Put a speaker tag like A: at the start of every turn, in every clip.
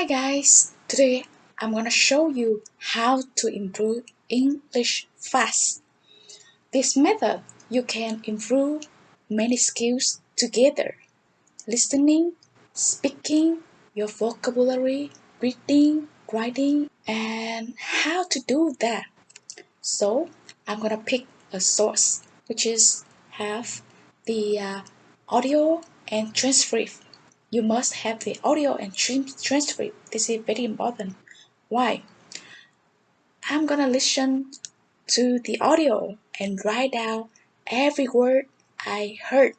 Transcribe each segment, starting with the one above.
A: Hi guys, today I'm gonna show you how to improve English fast. This method you can improve many skills together: listening, speaking, your vocabulary, reading, writing, and how to do that. So I'm gonna pick a source which is have the audio and transcript. You must have the audio and transcript. This is very important. Why? I'm gonna listen to the audio and write down every word I heard.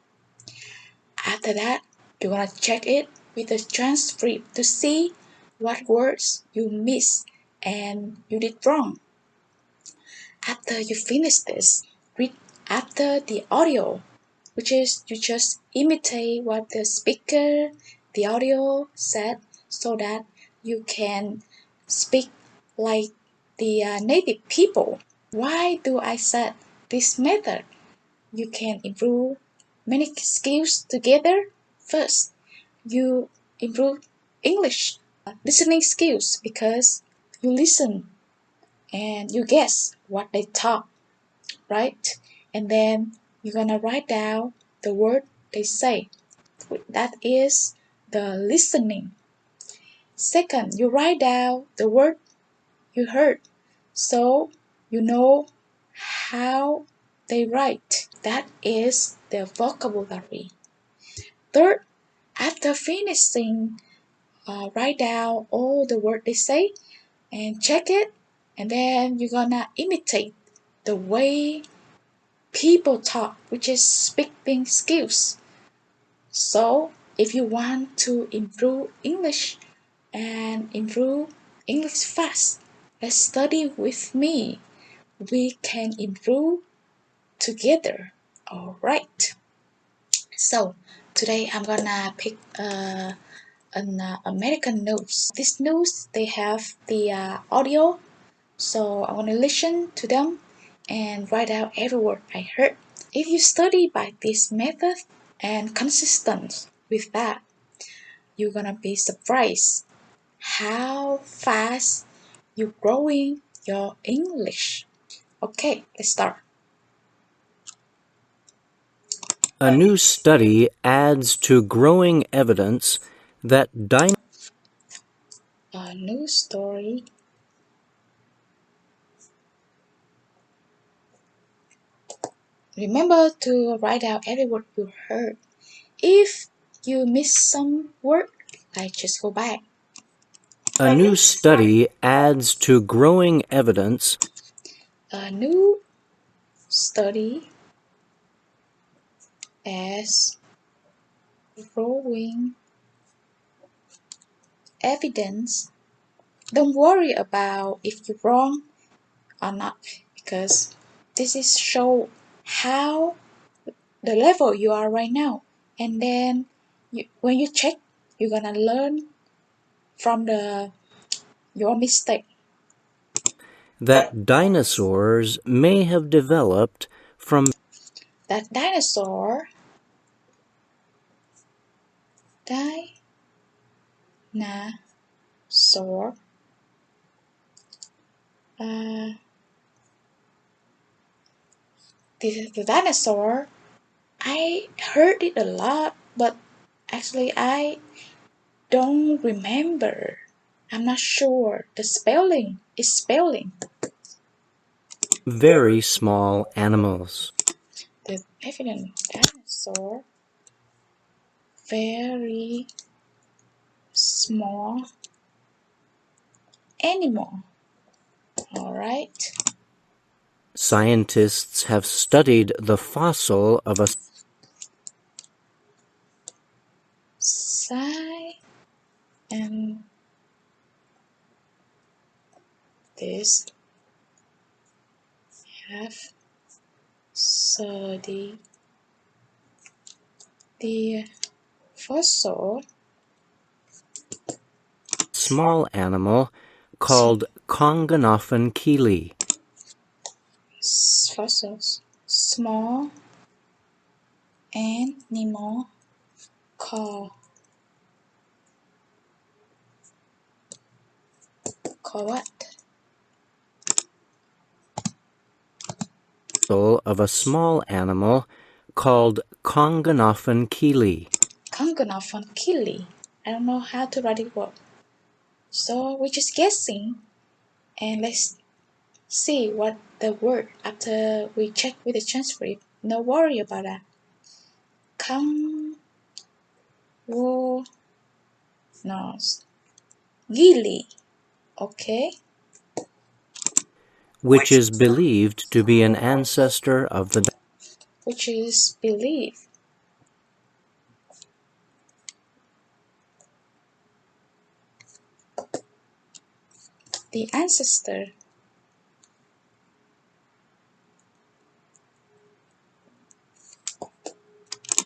A: After that, you're gonna check it with the transcript to see what words you missed and you did wrong. After you finish this, read after the audio, which is you just imitate what the speaker, the audio said so that you can speak like the native people. Why do I say this method? You can improve many skills together. First, you improve English listening skills because you listen and you guess what they talk, right? And then you're gonna write down the word they say. That is the listening. Second, you write down the word you heard so you know how they write. That is the vocabulary. Third, after finishing, write down all the words they say and check it, and then you're gonna imitate the way people talk, which is speaking skills. So, if you want to improve English and improve English fast, let's study with me. We can improve together. Alright. So, today I'm gonna pick an American news. This news they have the audio, so I'm gonna listen to them and write out every word I heard. If you study by this method and consistent with that, you're gonna be surprised how fast you're growing your English. Okay, let's start.
B: A new study adds to growing evidence that
A: A new story. Remember to write out every word you heard. If you miss some word, just go back.
B: A new study adds to growing evidence.
A: A new study as growing evidence. Don't worry about if you're wrong or not, because this is show how the level you are right now, and then when you check, you're gonna learn from your mistake.
B: That dinosaurs may have developed from
A: That dinosaur uh, the dinosaur, I heard it a lot, but actually I don't remember. I'm not sure. The spelling is spelling.
B: very small animals.
A: The evident dinosaur, very small animal. Alright.
B: Scientists have studied the fossil of a
A: And this have studied the fossil
B: small animal called Konganophan-Keeley.
A: fossils, small animal called Call what?
B: Of a small animal called Konganofan kili.
A: Konganofan kili. I don't know how to write it word. So we're just guessing. And let's see what the word after we check with the transcript. No worry about that. Gili. Okay.
B: Which is believed to be an ancestor of the
A: Which is believe. The ancestor.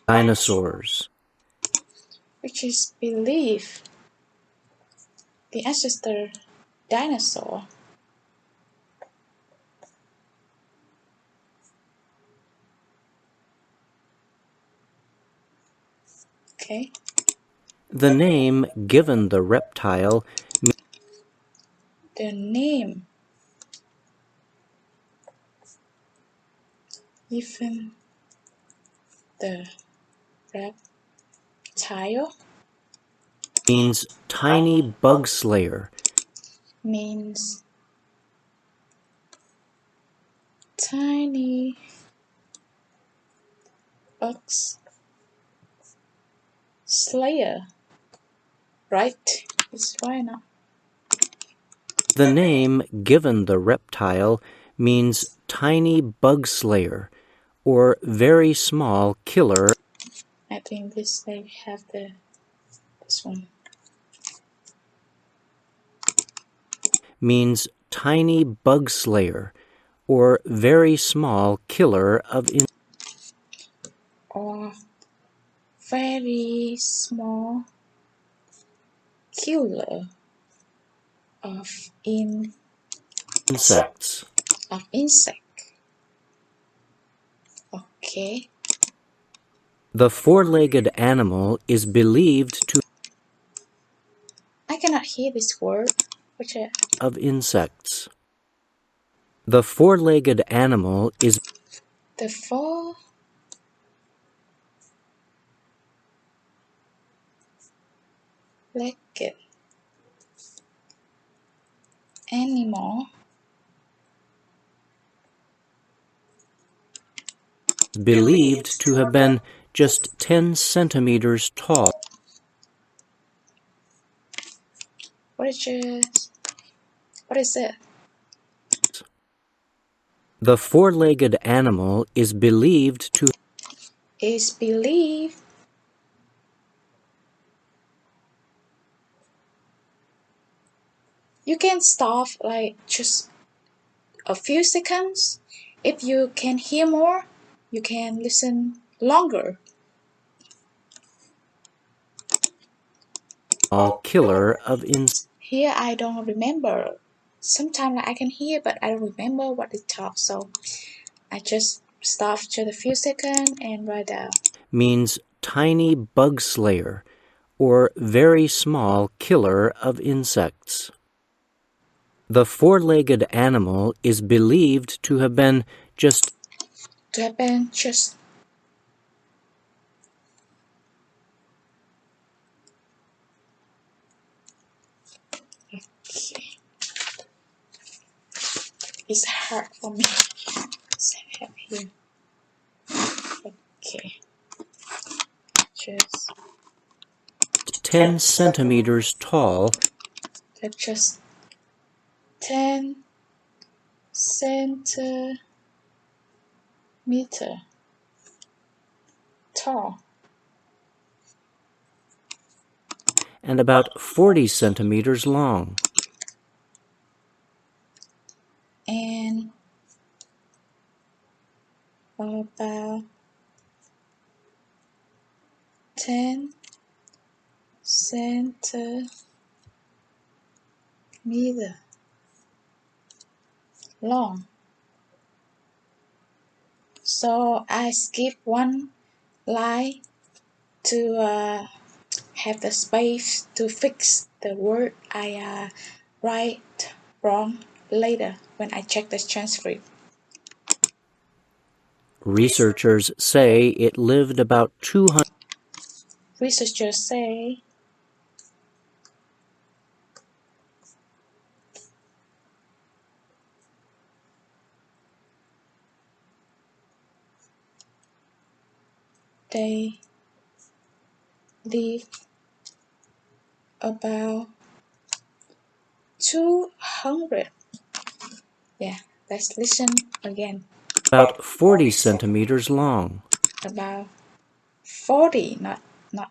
B: dinosaurs.
A: Which is believe. The ancestor dinosaur. Okay.
B: The name given the reptile
A: The name given the reptile
B: means tiny bug slayer.
A: means tiny bugs slayer. Right? It's right now.
B: The name given the reptile means tiny bug slayer or very small killer.
A: I think this they have this one.
B: Means tiny bug slayer or very small killer of
A: Or very small killer of
B: insects.
A: Insect. Okay.
B: The four-legged animal is believed to
A: I cannot hear this word. Which
B: of insects. The four-legged animal is
A: the four-legged animal
B: believed to have been just 10 centimeters tall.
A: what is it?
B: The four-legged animal is believed to
A: Is believed you can stop like just a few seconds. If you can hear more, you can listen longer.
B: killer of insects.
A: Here I don't remember. Sometimes I can hear, but I don't remember what they talk. So I just stop just a few seconds and write down.
B: Means tiny bug slayer or very small killer of insects. The four-legged animal is believed to have been just
A: To happen just okay. It's hard for me. Let's have here. Okay. Just
B: 10 centimeters tall.
A: just 10 centimeter tall
B: And about 40 centimeters long.
A: and about 10 centimeter long. So I skip one line to have the space to fix the word I write wrong later when I check the transcript.
B: Researchers say it lived about 200
A: Researchers say they live about 200. Yeah, let's listen again.
B: about 40 centimeters long.
A: About 40, not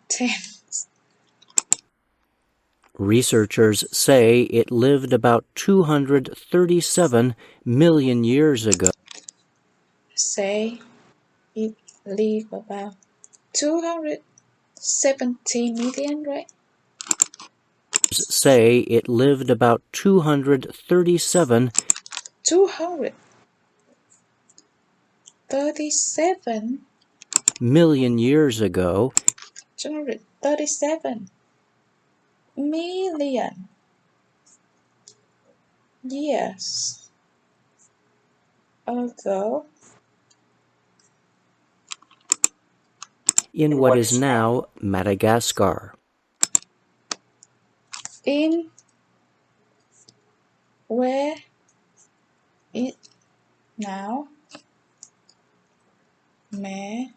A: 10.
B: Researchers say it lived about 237 million years ago.
A: Say it live about 217 million, right?
B: Say it lived about 237
A: 237
B: million years ago
A: 237 million years ago
B: in what is now Madagascar.
A: in where it now Madagascar.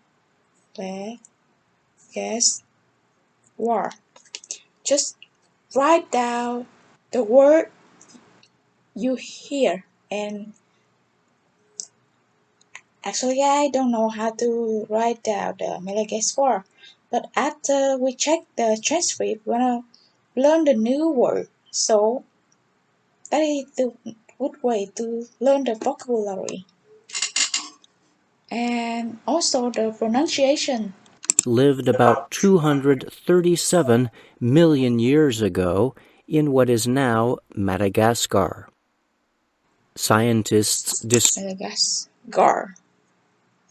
A: Just write down the word you hear, and actually I don't know how to write down the Madagascar, but after we check the transcript we're gonna learn the new word, so that is the good way to learn the vocabulary and also the pronunciation.
B: Lived about 237 million years ago in what is now Madagascar. Scientists
A: Madagascar.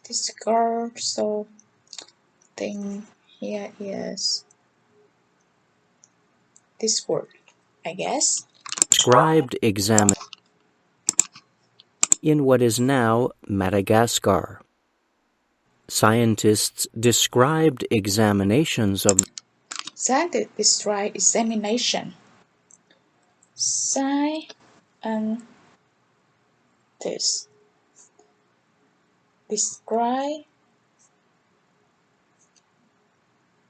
A: This girl, so thing here is this word, I guess.
B: described examine in what is now Madagascar. Scientists described examinations of
A: Scientists describe examination. Scientists describe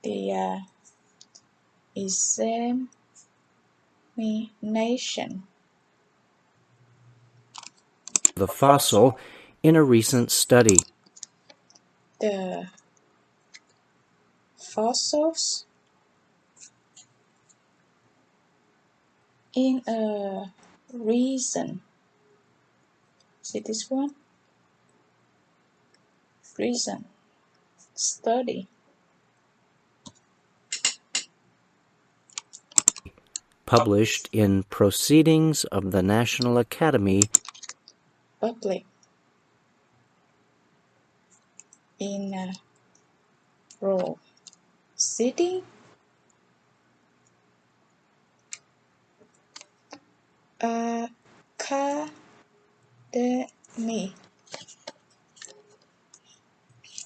A: the examination.
B: the fossil in a recent study.
A: The fossils in a recent. See this one? Recent study.
B: Published in Proceedings of the National Academy
A: Public in a row. Sitting academy.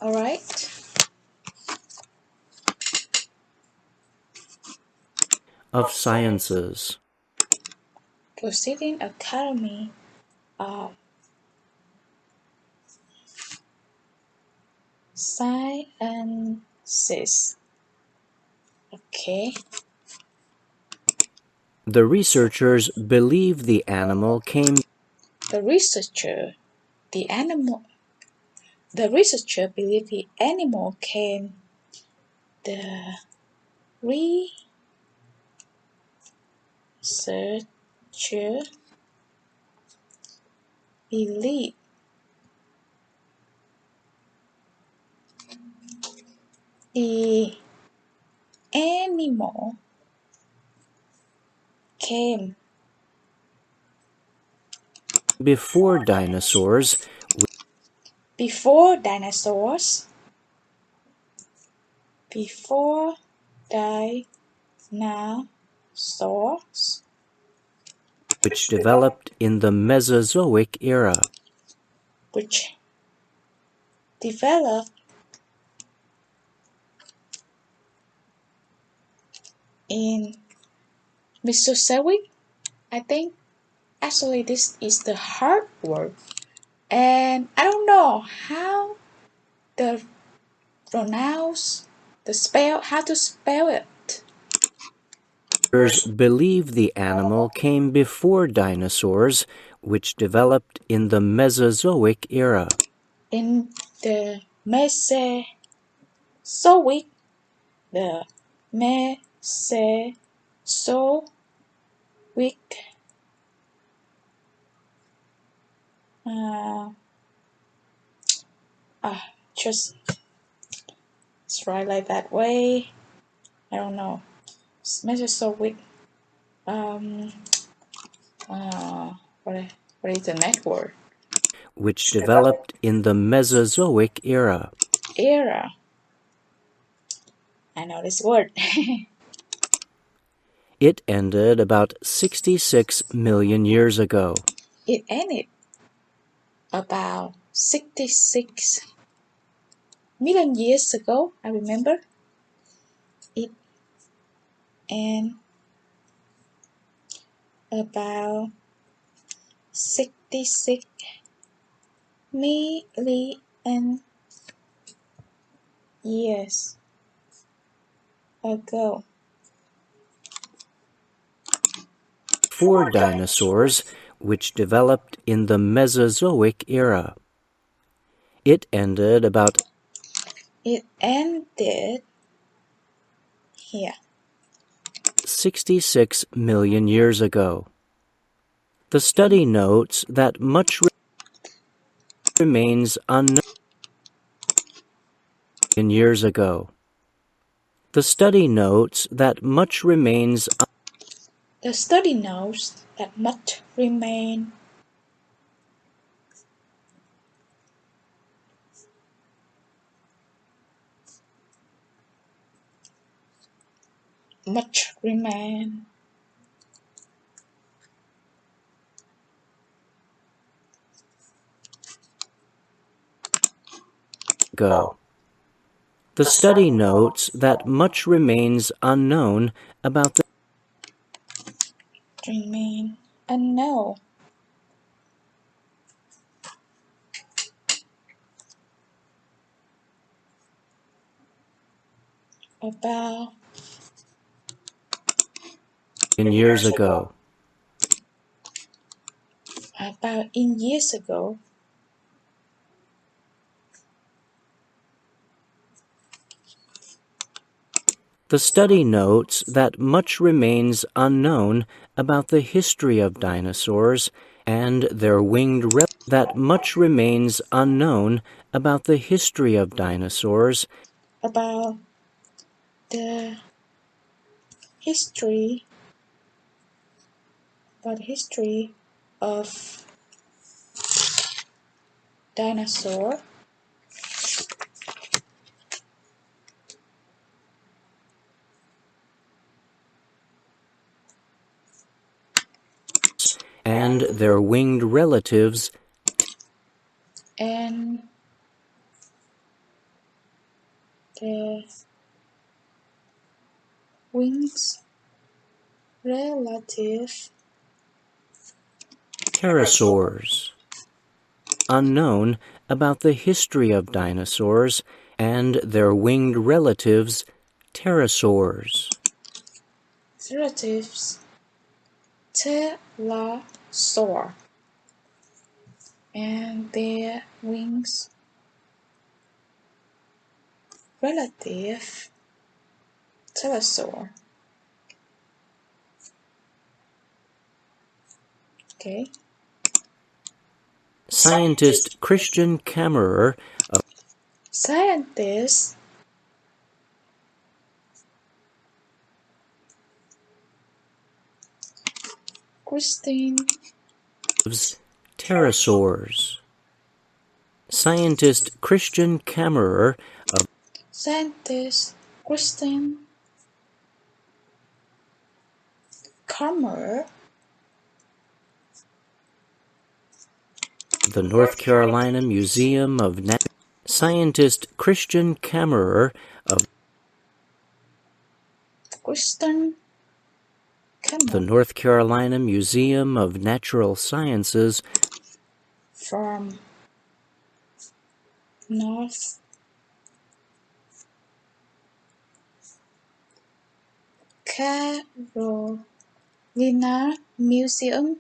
A: All right.
B: of Sciences.
A: Proceeding academy of sciences. Okay.
B: The researchers believe the animal came
A: The researcher, the animal. The researcher believe the animal came. The researcher believe the animal came
B: before dinosaurs
A: before dinosaurs. Before dinosaurs
B: which developed in the Mesozoic era.
A: Which developed in Mesozoic, I think. Actually, this is the hard word, and I don't know how the pronounce the spell, how to spell it.
B: Others believe the animal came before dinosaurs, which developed in the Mesozoic era.
A: In the Mesozoic, the Mesozoic, uh, just it's right like that way. I don't know. Mesozoic. Um. What is the next word?
B: Which developed in the Mesozoic era.
A: Era. I know this word.
B: It ended about 66 million years ago.
A: It ended about 66 million years ago. I remember. It ended about 66 million years ago.
B: Four dinosaurs, which developed in the Mesozoic era. It ended about
A: It ended here.
B: 66 million years ago. The study notes that much remains unknown years ago. The study notes that much remains
A: The study knows that much remain
B: ago. The study notes that much remains unknown about the
A: remain unknown about
B: years ago.
A: in years ago.
B: The study notes that much remains unknown about the history of dinosaurs and their winged that much remains unknown about the history of dinosaurs
A: About the history of dinosaur
B: and their winged relatives
A: and the wings relative
B: pterosaurs. Unknown about the history of dinosaurs and their winged relatives pterosaurs.
A: relatives pterosaur and their wings relative pterosaur. Okay.
B: Scientist Christian Kammerer of
A: Scientists Christine
B: pterosaurs. Scientist Christian Kammerer of
A: Scientist Christine Kammerer
B: The North Carolina Museum of Scientist Christian Kammerer of
A: Kristen
B: the North Carolina Museum of Natural Sciences
A: from North Carolina Museum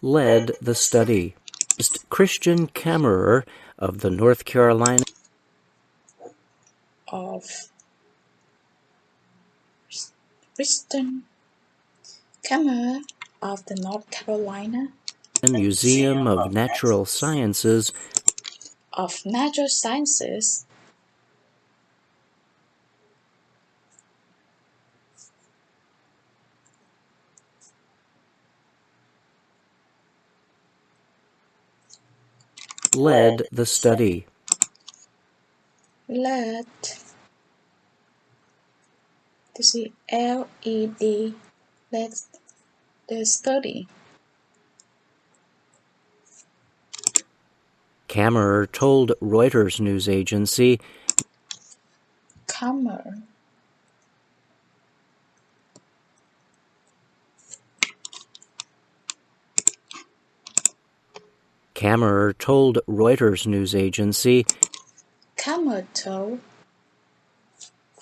B: led the study. Christian Kammerer of the North Carolina
A: of Kristen Kammerer of the North Carolina
B: Museum of Natural Sciences
A: of Natural Sciences
B: led the study.
A: led this is LED led the study.
B: Kammerer told Reuters news agency
A: Kammerer
B: Kammerer told Reuters news agency
A: Kammerer told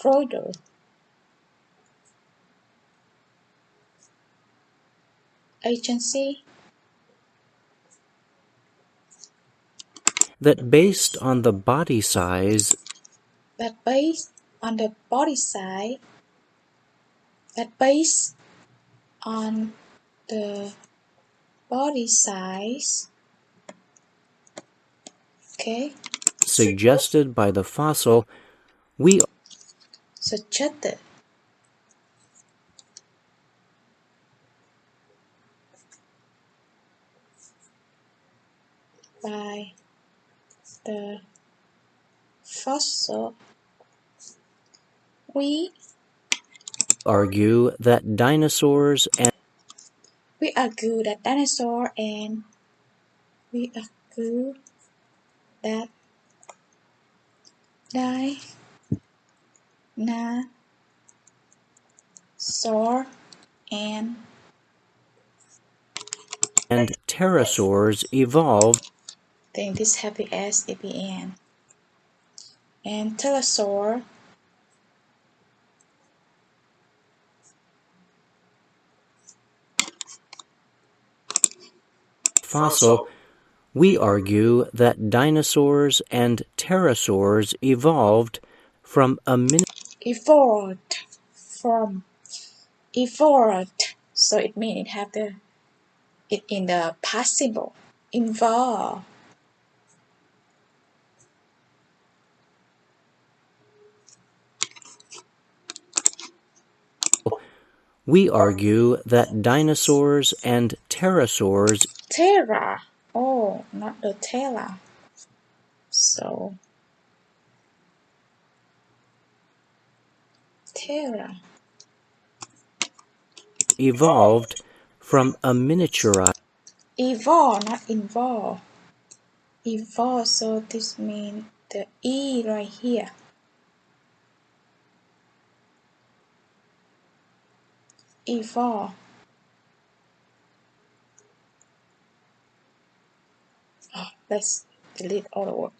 A: Reuters agency
B: that based on the body size
A: that based on the body size that based on the body size okay
B: suggested by the fossil, we
A: suggested by the fossil, we
B: argue that dinosaurs and
A: argue that dinosaur and we argue that dinosaur and
B: pterosaurs evolved
A: then this heavy S at the end and pterosaur
B: fossil. We argue that dinosaurs and pterosaurs evolved from a
A: evolved from evolved, so it means it have the it in the possible involved.
B: We argue that dinosaurs and pterosaurs
A: Terra, oh, not the Terra. So Terra
B: evolved from a miniaturized
A: evolve, not involve. Evolve, so this means the E right here. Evolve. Oh, let's delete all the word.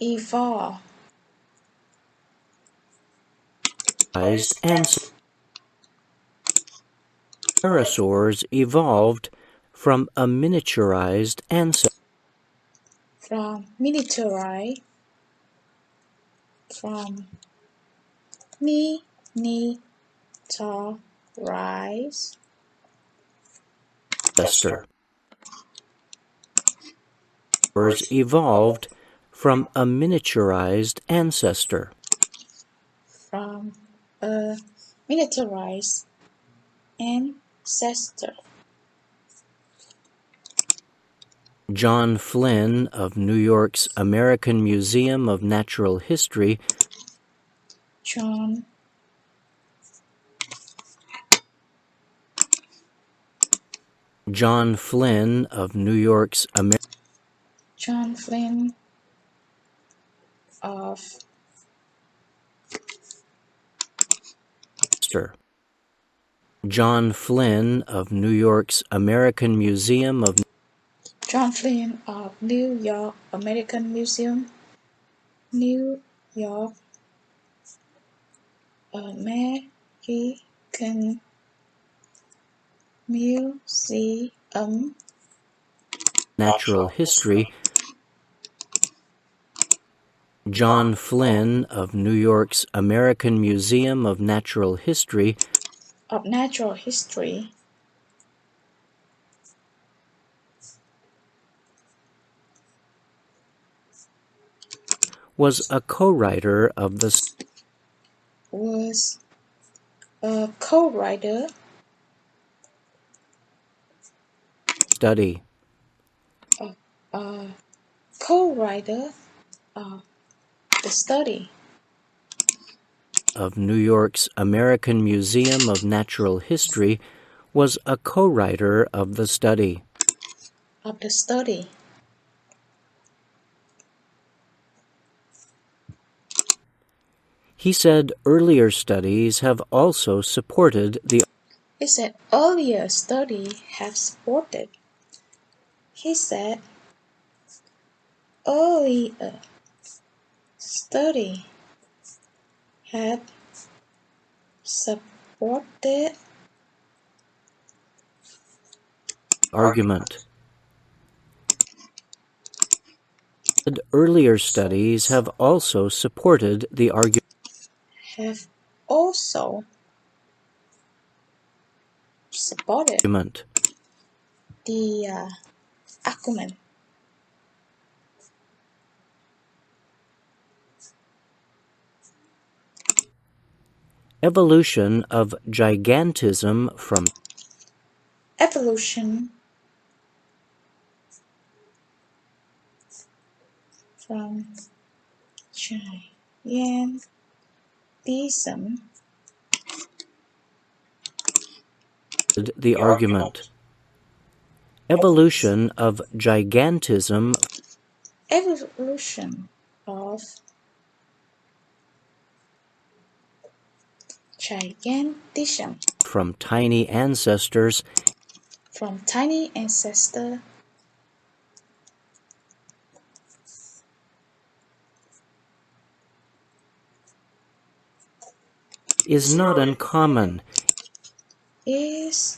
A: Evolve.
B: and pterosaurs evolved from a miniaturized ancestor.
A: From miniaturized. From miniaturized.
B: Evolved from a miniaturized ancestor.
A: From a miniaturized ancestor.
B: John Flynn of New York's American Museum of Natural History
A: John
B: John Flynn of New York's
A: John Flynn of
B: John Flynn of New York's American Museum of
A: John Flynn of New York American Museum, New York American Museum,
B: Natural History. John Flynn of New York's American Museum of Natural History was a co-writer of the study of New York's American Museum of Natural History was a co-writer of the study. He said earlier studies have also supported the
A: He said earlier study have supported. He said earlier study have supported
B: argument. Earlier studies have also supported the argument.
A: Have also supported the argument.
B: Evolution of gigantism from
A: Evolution from gigantism.
B: The argument. Evolution of gigantism.
A: Evolution of gigantism.
B: From tiny ancestors. Is not uncommon.
A: Is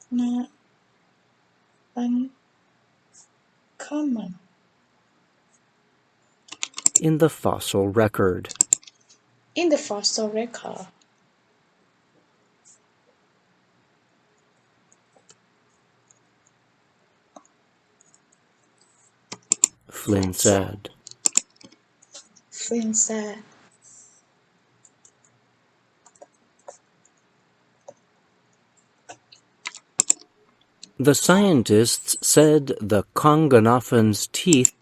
A: not uncommon
B: In the fossil record. Flynn said. The scientists said the Konganoffan's teeth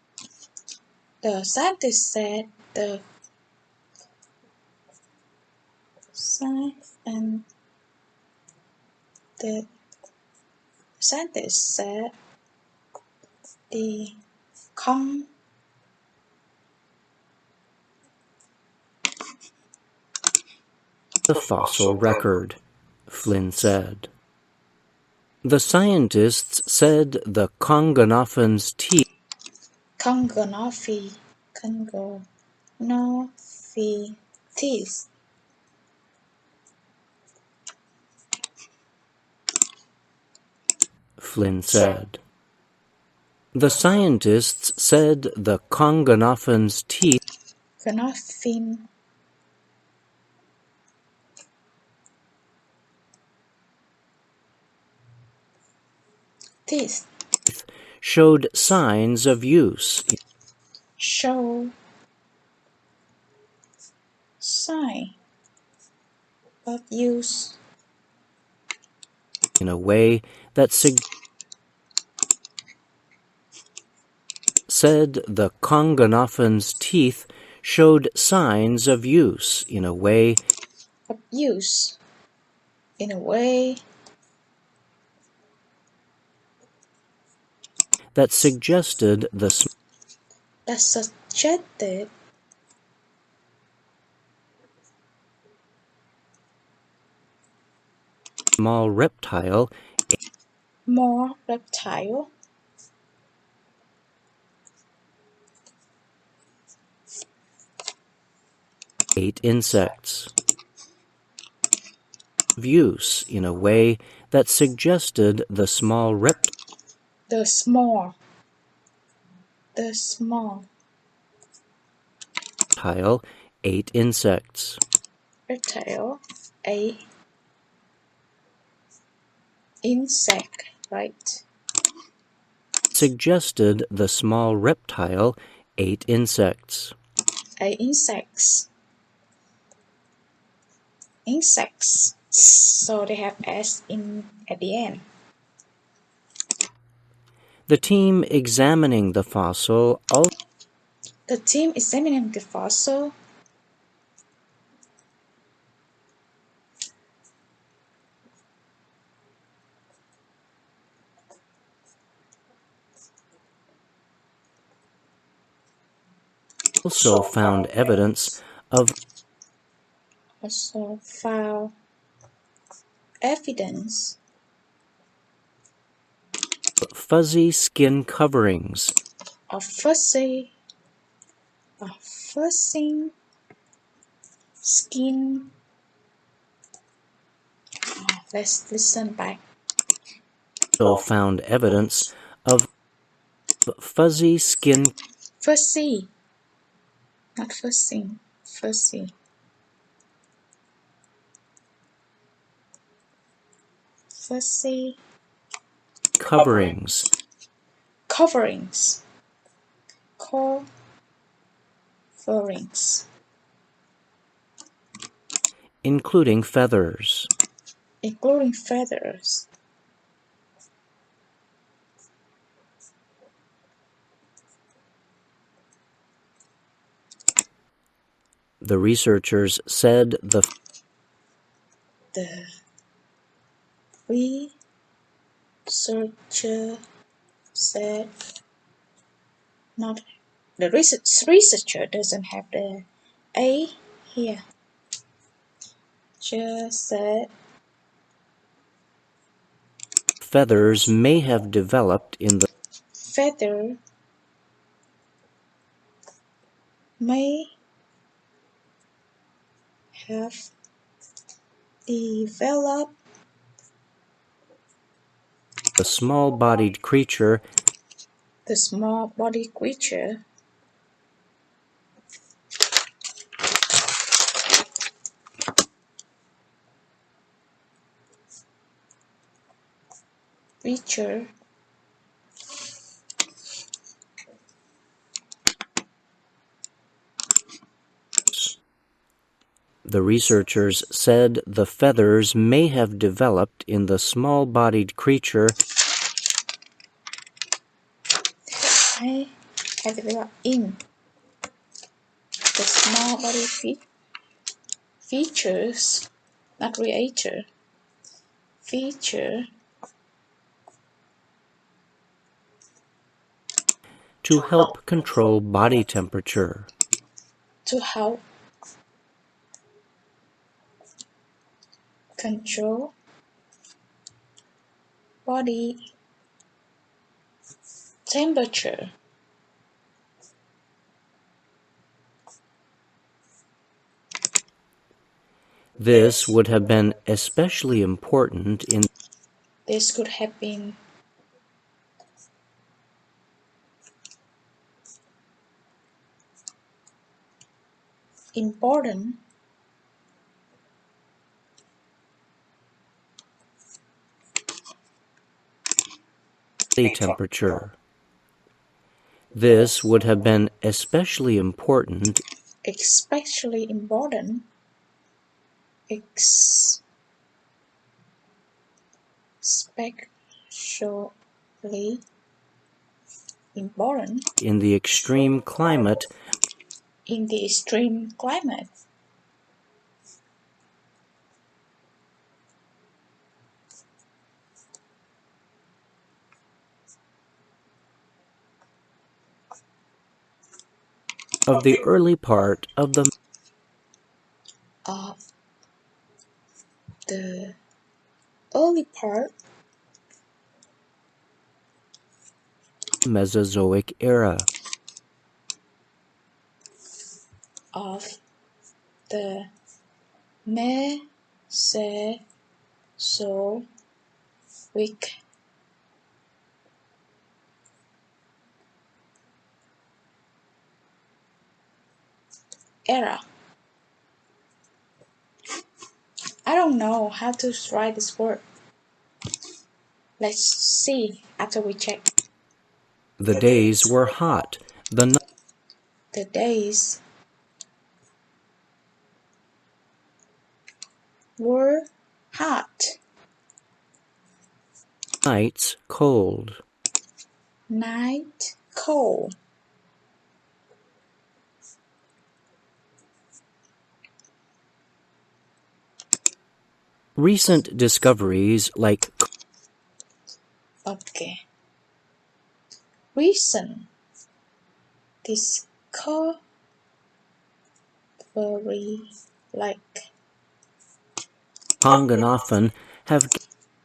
A: the
B: fossil record, Flynn said. The scientists said the Konganoffan's teeth Flynn said. The scientists said the Konganoffan's teeth showed signs of use in a way that said the Konganoffan's teeth showed signs of use in a way that suggested the small reptile
A: more reptile
B: ate insects. Use in a way that suggested the small
A: the small
B: reptile ate insects.
A: reptile a insect, right?
B: Suggested the small reptile ate insects.
A: Insects. So they have s in at the end.
B: The team examining the fossil
A: The team examining the fossil
B: also found evidence of fuzzy skin coverings
A: of fuzzing skin. Let's listen back.
B: also found evidence of fuzzy skin
A: Fuzzy, not fuzzing, fuzzy. Fuzzy
B: coverings
A: coverings,
B: including feathers.
A: including feathers.
B: The researchers said the
A: researcher said not the researcher doesn't have the a here. Just said
B: feathers may have developed in the
A: feather may have developed
B: the small-bodied creature
A: the small body creature creature
B: The researchers said the feathers may have developed in the small-bodied creature
A: I have developed in the small body features, not creator, feature
B: to help control body temperature.
A: to help control body temperature.
B: This would have been especially important in
A: This could have been important
B: body temperature. This would have been especially important
A: especially important especially important
B: in the extreme climate
A: in the extreme climate
B: of the early part of the
A: of the early part
B: Mesozoic era.
A: of the Mesozoic era. I don't know how to write this word. Let's see after we check.
B: The days were hot, the
A: The days were hot,
B: nights cold.
A: night cold.
B: Recent discoveries like
A: Okay. Recent discovery like
B: Konganofen have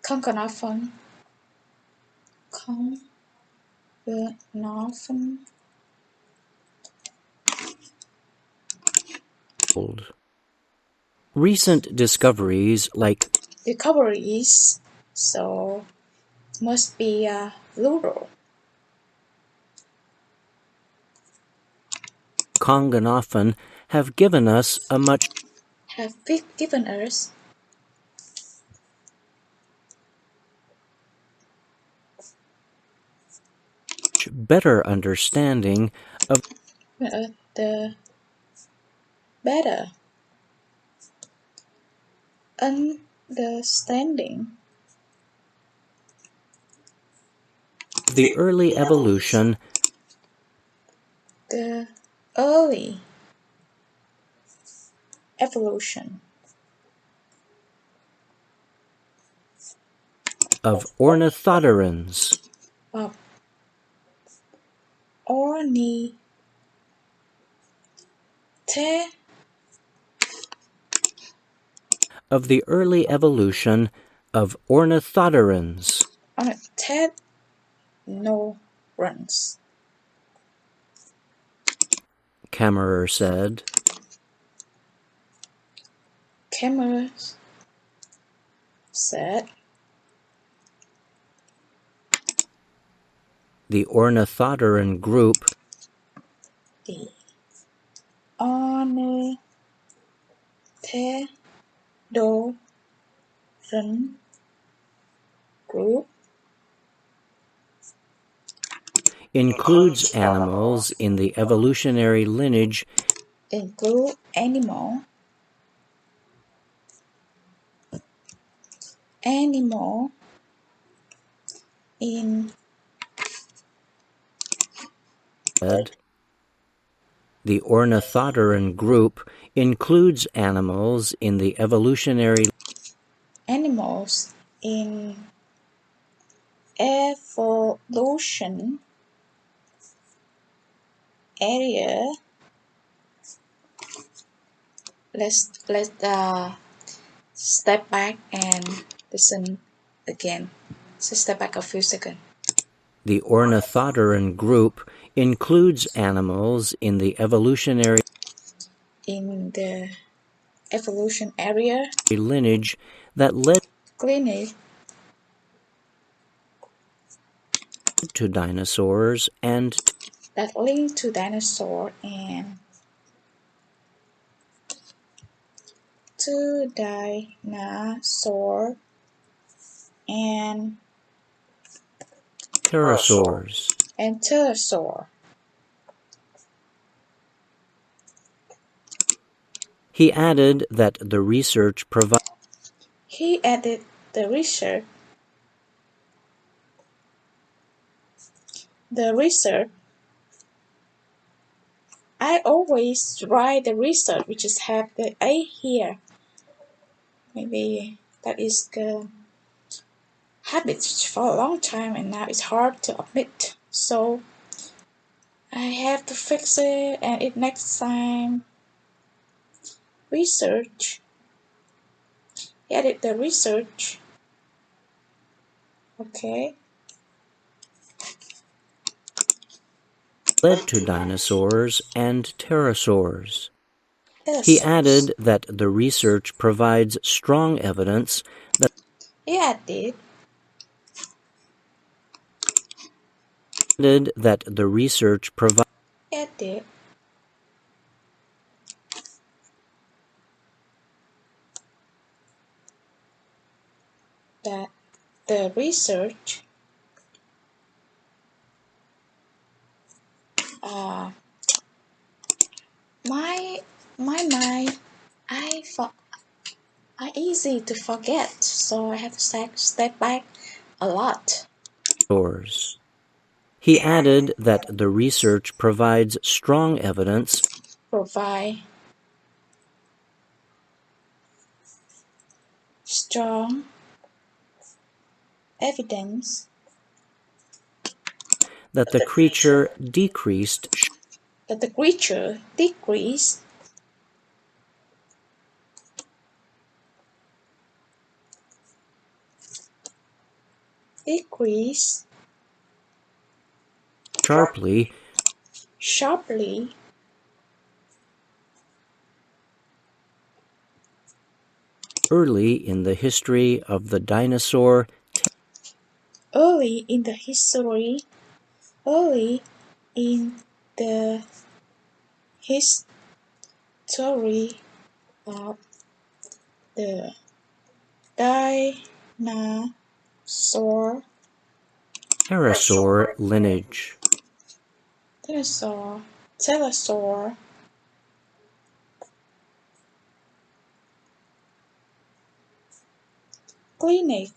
A: Congonophone, Congonophone,
B: cold. Recent discoveries like
A: recoveries, so must be plural.
B: Konganofen have given us a much
A: Have given us
B: better understanding of
A: the better understanding
B: the early evolution
A: the early evolution
B: of ornithopterans,
A: of ornithopterans,
B: of the early evolution of ornithopterans.
A: ornithopterans.
B: Kammerer said.
A: Cameras said
B: The ornithopteran group
A: the ornithopteran group
B: includes animals in the evolutionary lineage
A: include animal in
B: said. The ornithopteran group includes animals in the evolutionary
A: animals in evolution area. Let's step back and listen again. So step back a few seconds.
B: The ornithopteran group includes animals in the evolutionary
A: Evolution area
B: lineage that led
A: clinic
B: to dinosaurs and
A: that link to dinosaur and to dinosaur and
B: pterosaurs.
A: pterosaur.
B: He added that the research provides
A: He added the research. I always write the research, which is have the A here. Maybe that is the habit for a long time and now it's hard to admit. So I have to fix it, and it next time. Research. Edit the research. Okay.
B: Led to dinosaurs and pterosaurs. He
A: Yes.
B: added that the research provides strong evidence that
A: Yeah, I did.
B: the research provides
A: Yeah, I did. That the research uh my mind I easy to forget, so I have to step back a lot.
B: dinosaurs. He added that the research provides strong evidence
A: Provide strong evidence
B: that the creature decreased
A: that the creature decrease
B: sharply
A: sharply
B: early in the history of the dinosaur
A: early in the history early in the history of the dinosaur
B: pterosaur lineage.
A: pterosaur pterosaur clinic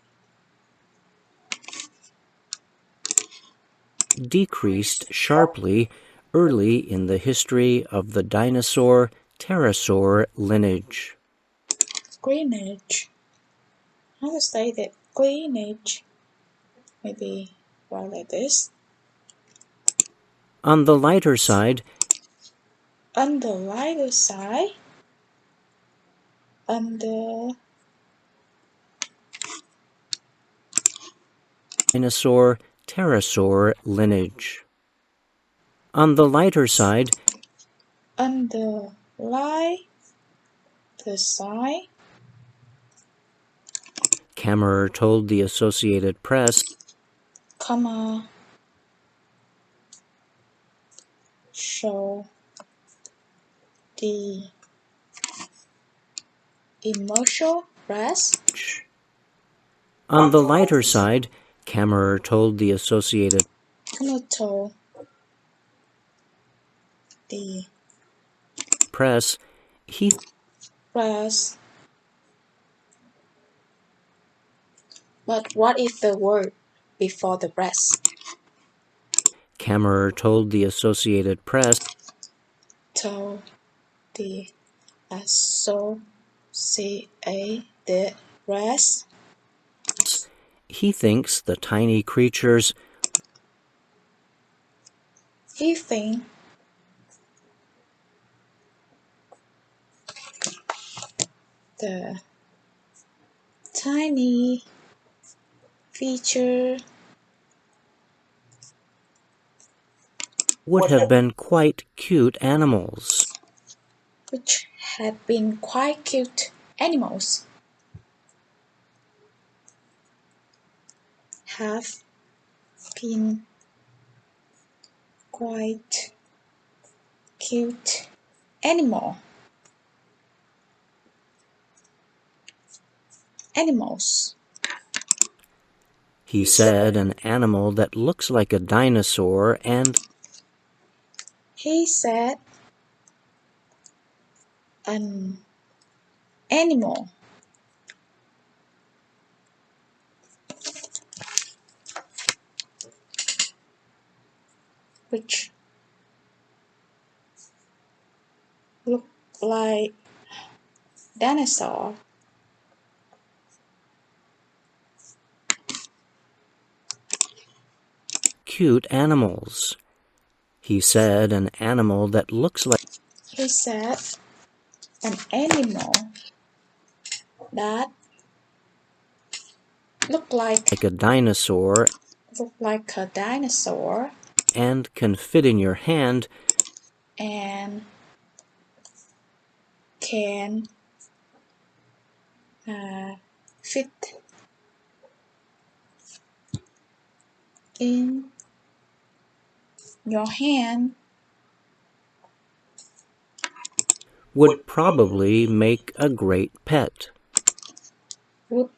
B: Decreased sharply early in the history of the dinosaur pterosaur lineage.
A: Greenwich. How to say that? Greenwich. Maybe write like this.
B: On the lighter side,
A: On the lighter side, on the
B: dinosaur pterosaur lineage. On the lighter side,
A: on the lighter side,
B: Kammerer told the Associated Press,
A: comma, show the emotional press.
B: on the lighter side, Kammerer told the Associated
A: Comma told the
B: Press he
A: press. But what is the word before the press?
B: Kammerer told the Associated Press
A: Told the associated press.
B: he thinks the tiny creatures
A: He thinks the tiny feature
B: would have been quite cute animals.
A: which had been quite cute animals have been quite cute animals.
B: He said an animal that looks like a dinosaur and
A: He said an animal which looked like dinosaur
B: cute animals. He said an animal that looks like
A: He said an animal that look like
B: a dinosaur
A: a dinosaur
B: and can fit in your hand
A: and can fit in your hand
B: would probably make a great pet.
A: would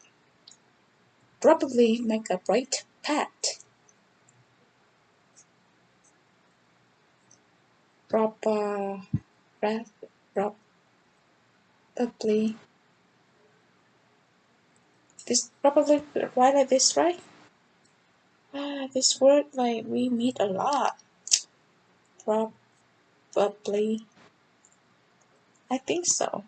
A: probably make a great pet. Proper, probably. This probably write like this, right? This word like we meet a lot. Probably. I think so.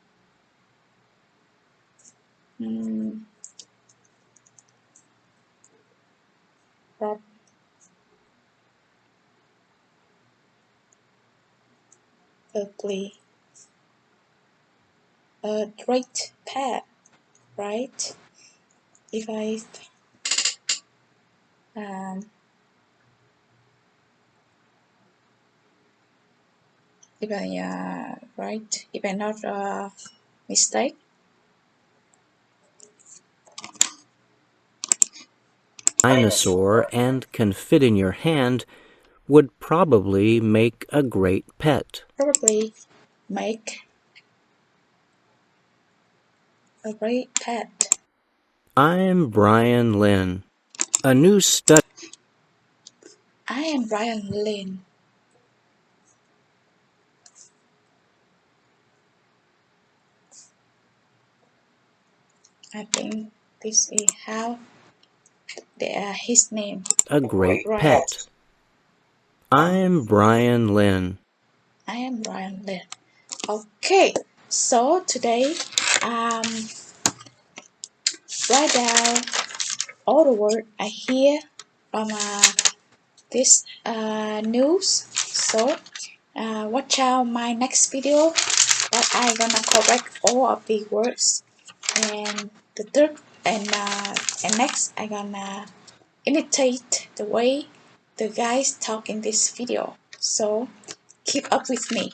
A: Probably a great pet, right? If I um, right, if I not mistake.
B: Dinosaur and can fit in your hand would probably make a great pet.
A: Probably make a great pet.
B: I'm Brian Lynn. A new study
A: I am Brian Lynn. I think this is how his name.
B: a great
A: Right.
B: pet. I'm Brian Lynn.
A: I am Brian Lynn. Okay, so today write down all the words I hear from this news. So watch out my next video that I gonna correct all of the words, and the third and next I gonna imitate the way the guys talk in this video. So keep up with me.